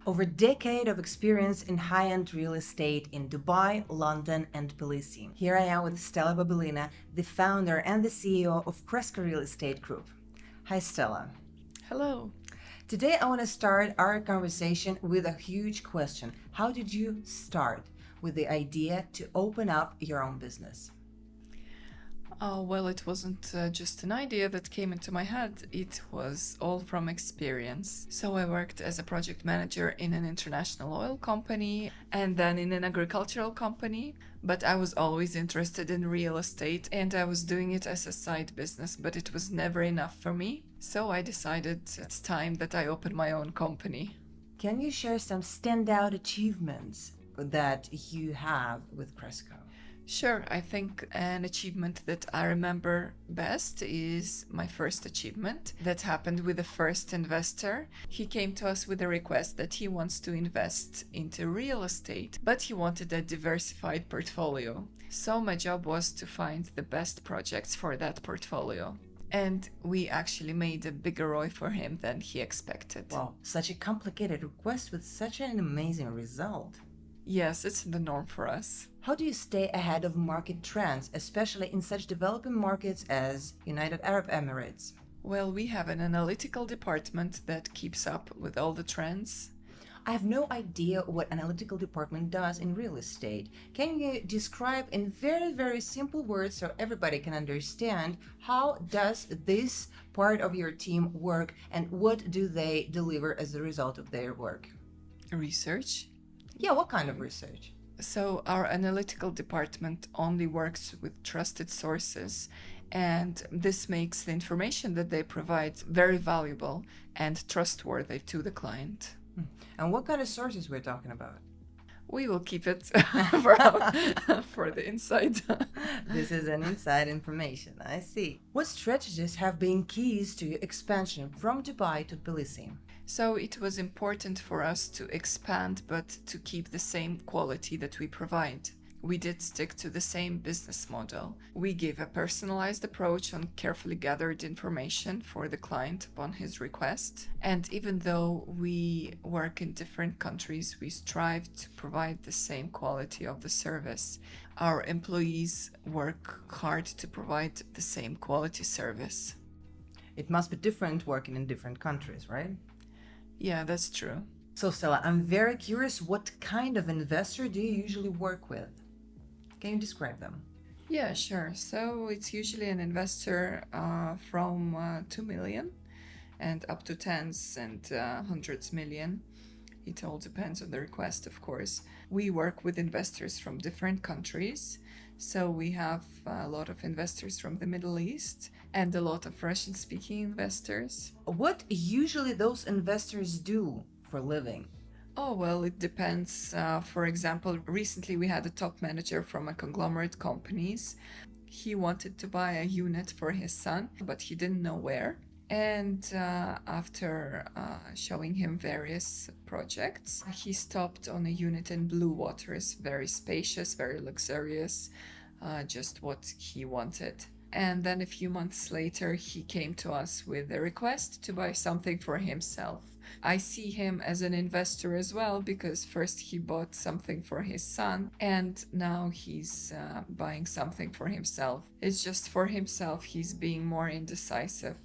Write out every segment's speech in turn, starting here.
Over a decade of experience in high-end real estate in Dubai, London, and Tbilisi. Here I am with Stella Babelina, the founder and the CEO of Cresco Real Estate Group. Hi, Stella. Hello. Today I want to start our conversation with a huge question. How did you start with the idea to open up your own business? Well, it wasn't just an idea that came into my head. It was all from experience. So I worked as a project manager in an international oil company and then in an agricultural company. But I was always interested in real estate and I was doing it as a side business, but it was never enough for me. So I decided it's time that I open my own company. Can you share some standout achievements that you have with Cresco? Sure, I think an achievement that I remember best is my first achievement that happened with the first investor. He came to us with a request that he wants to invest into real estate, but he wanted a diversified portfolio. So my job was to find the best projects for that portfolio. And we actually made a bigger ROI for him than he expected. Wow, such a complicated request with such an amazing result. Yes, it's the norm for us. How do you stay ahead of market trends, especially in such developing markets as United Arab Emirates? Well, we have an analytical department that keeps up with all the trends. I have no idea what analytical department does in real estate. Can you describe in very, very simple words so everybody can understand how does this part of your team work and what do they deliver as a result of their work? Research. Yeah, what kind of research? So our analytical department only works with trusted sources, and this makes the information that they provide very valuable and trustworthy to the client. And what kind of sources we're talking about? We will keep it for the inside. This is an inside information, I see. What strategies have been keys to your expansion from Dubai to Tbilisi? So it was important for us to expand, but to keep the same quality that we provide. We did stick to the same business model. We gave a personalized approach on carefully gathered information for the client upon his request. And even though we work in different countries, we strive to provide the same quality of the service. Our employees work hard to provide the same quality service. It must be different working in different countries, right? Yeah, that's true. So Stella, I'm very curious, what kind of investor do you usually work with? Can you describe them? Yeah, sure. So it's usually an investor from 2 million and up to tens and hundreds million. It all depends on the request, of course. We work with investors from different countries. So we have a lot of investors from the Middle East and a lot of Russian-speaking investors. What usually those investors do for a living? Oh, well, it depends. For example, recently we had a top manager from a conglomerate companies. He wanted to buy a unit for his son, but he didn't know where. And after showing him various projects, he stopped on a unit in Blue Waters, very spacious, very luxurious, just what he wanted. And then a few months later, he came to us with a request to buy something for himself. I see him as an investor as well, because first he bought something for his son and now he's buying something for himself. It's just for himself, he's being more indecisive.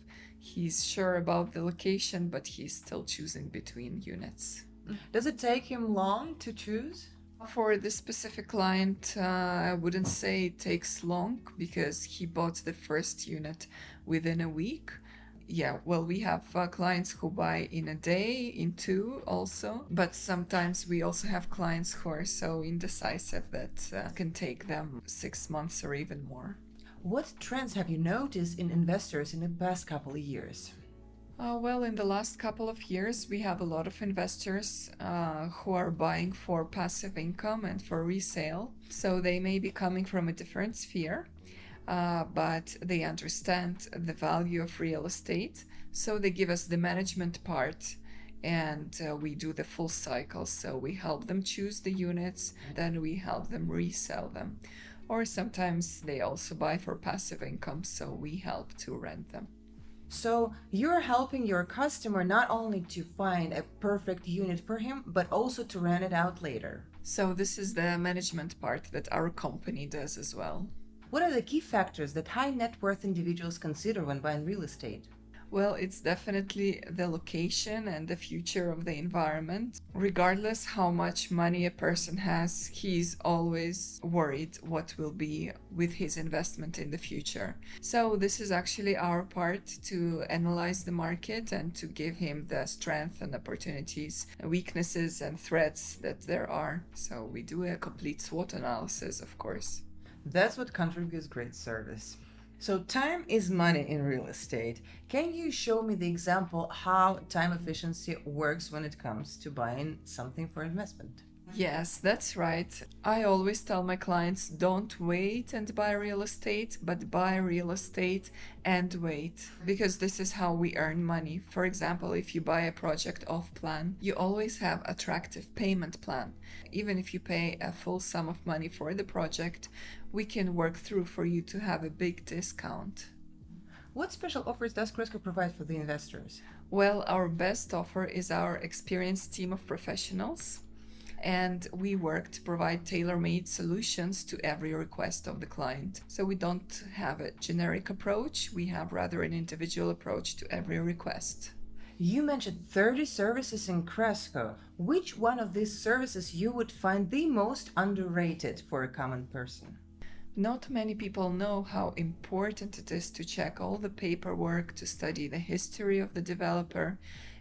He's sure about the location, but he's still choosing between units. Does it take him long to choose? For this specific client, I wouldn't say it takes long because he bought the first unit within a week. Yeah, well, we have clients who buy in a day, in two also, but sometimes we also have clients who are so indecisive that can take them 6 months or even more. What trends have you noticed in investors in the past couple of years? Well, in the last couple of years, we have a lot of investors who are buying for passive income and for resale. So they may be coming from a different sphere, but they understand the value of real estate. So they give us the management part and we do the full cycle. So we help them choose the units, then we help them resell them. Or sometimes they also buy for passive income, so we help to rent them. So you're helping your customer not only to find a perfect unit for him, but also to rent it out later. So this is the management part that our company does as well. What are the key factors that high net worth individuals consider when buying real estate? Well, it's definitely the location and the future of the environment. Regardless how much money a person has, he's always worried what will be with his investment in the future. So this is actually our part to analyze the market and to give him the strength and opportunities, weaknesses and threats that there are. So we do a complete SWOT analysis, of course. That's what contributes great service. So time is money in real estate. Can you show me the example how time efficiency works when it comes to buying something for investment? Yes, that's right. I always tell my clients don't wait and buy real estate, but buy real estate and wait, because this is how we earn money. For example, if you buy a project off plan, you always have attractive payment plan. Even if you pay a full sum of money for the project, we can work through for you to have a big discount. What special offers does Cresco provide for the investors? Well, our best offer is our experienced team of professionals, and we work to provide tailor-made solutions to every request of the client. So we don't have a generic approach, we have rather an individual approach to every request. You mentioned 30 services in Cresco. Which one of these services you would find the most underrated for a common person? Not many people know how important it is to check all the paperwork, to study the history of the developer,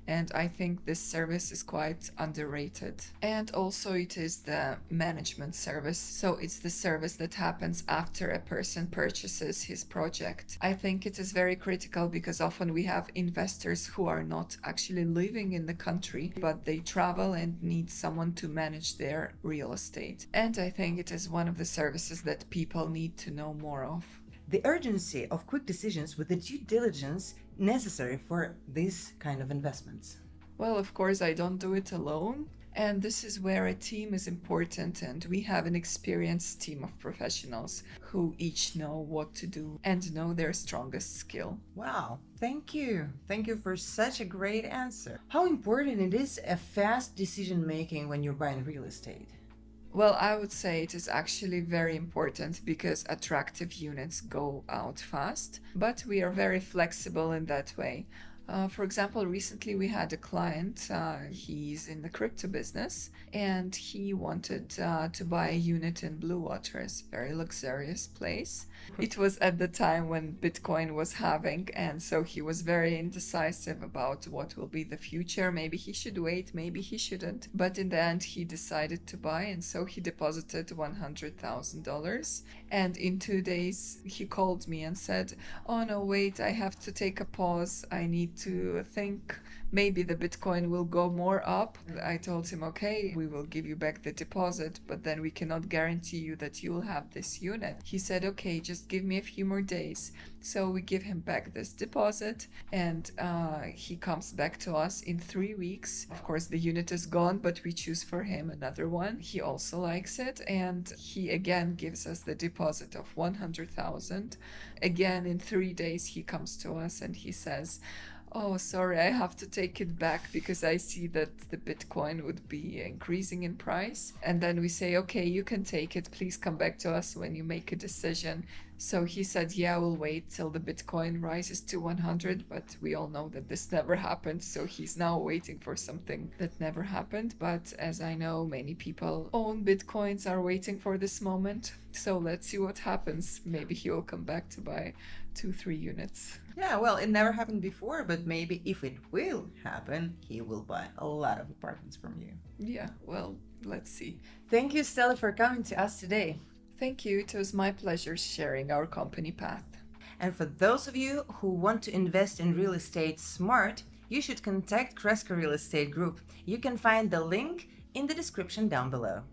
and I think this service is quite underrated. And also it is the management service, so it's the service that happens after a person purchases his project. I think it is very critical because often we have investors who are not actually living in the country, but they travel and need someone to manage their real estate. And I think it is one of the services that people need to know more of. The urgency of quick decisions with the due diligence necessary for this kind of investments. Well, of course, I don't do it alone. And this is where a team is important, and we have an experienced team of professionals who each know what to do and know their strongest skill. Wow, thank you. Thank you for such a great answer. How important it is a fast decision making when you're buying real estate? Well, I would say it is actually very important because attractive units go out fast, but we are very flexible in that way. For example, recently we had a client, he's in the crypto business, and he wanted to buy a unit in Blue Waters, very luxurious place. It was at the time when Bitcoin was halving, and so he was very indecisive about what will be the future. Maybe he should wait, maybe he shouldn't. But in the end, he decided to buy, and so he deposited $100,000. And in 2 days, he called me and said, "Oh no, wait, I have to take a pause. I need to think maybe the Bitcoin will go more up." I told him, "Okay, we will give you back the deposit, but then we cannot guarantee you that you will have this unit." He said, "Okay, just give me a few more days." So we give him back this deposit, and he comes back to us in 3 weeks. Of course, the unit is gone, but we choose for him another one. He also likes it, and he again gives us the deposit of 100,000. Again, in 3 days, he comes to us and he says, "Oh, sorry, I have to take it back because I see that the Bitcoin would be increasing in price." And then we say, "Okay, you can take it. Please come back to us when you make a decision." So he said, "Yeah, we'll wait till the Bitcoin rises to 100, but we all know that this never happened. So he's now waiting for something that never happened. But as I know, many people own Bitcoins, are waiting for this moment. So let's see what happens. Maybe he will come back to buy 2-3 units. Yeah, well, it never happened before, but maybe if it will happen, he will buy a lot of apartments from you. Yeah, well, let's see. Thank you, Stella, for coming to us today. Thank you. It was my pleasure sharing our company path. And for those of you who want to invest in real estate smart, you should contact Cresco Real Estate Group. You can find the link in the description down below.